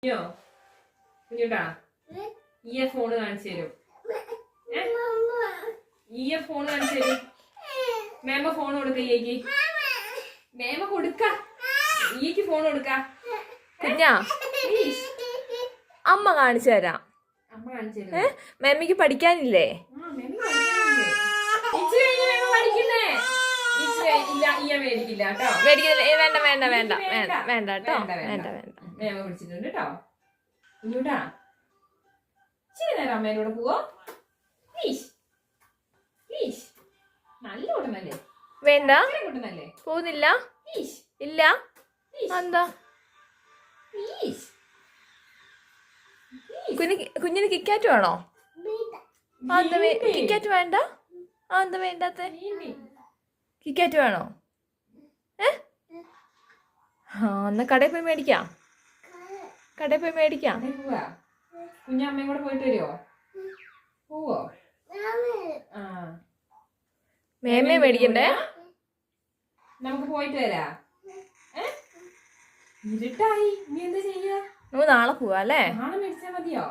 കുഞ്ഞോ കുഞ്ഞുട്ടാ ഈ ഫോണ് കാണിച്ചു തരും. ഈ ഫോണ് കാണിച്ചു തരും. മേമ ഫോൺ കൊടുക്ക. ഈക്ക് മേമ കൊടുക്ക. ഈക്ക് ഫോൺ കൊടുക്ക. കുഞ്ഞാ അമ്മ കാണിച്ചു തരാം. അമ്മ കാണിച്ചു തരും. മേമ്മയ്ക്ക് പഠിക്കാനില്ലേ? മേടിക്കില്ല കേട്ടോ. വേണ്ട വേണ്ട വേണ്ട വേണ്ട വേണ്ട കേട്ടോ. വേണ്ട വേണ്ട. മേമ പിടിച്ചിട്ടുണ്ട് കേട്ടോ. കുഞ്ഞുട്ടാ ഇച്ചിരി നേരം അമ്മേനോട് പോവോ? Please please. നല്ല കൂട്ടനല്ലേ? വേണ്ട കൂട്ടനല്ലേ? പോകുന്നില്ല. പ്ലീസ് ഇല്ല. എന്താ പ്ലീസ്. കുഞ്ഞിന് കിക്കാറ്റ് വേണോ? കിക്കാറ്റ് വേണ്ട. എന്താ വേണ്ടാത്ത? കിക്കാറ്റ് വേണോ? എന്നാ കടയിൽ പോയി മേടിക്കാം. കടയിൽ പോയി മേടിക്കാം. കുഞ്ഞമ്മയും കൂടെ പോയിട്ട് വരുമോ? പോവോ? മേമയെ മേടിക്കണ്ടേ? നമുക്ക് പോയിട്ട് വരാ. ഇരുട്ടായി. നീ എന്താ ചെയ്യാ? നമുക്ക് നാളെ പോവാ അല്ലേ? നാളെ മേടിച്ചാ മതിയോ?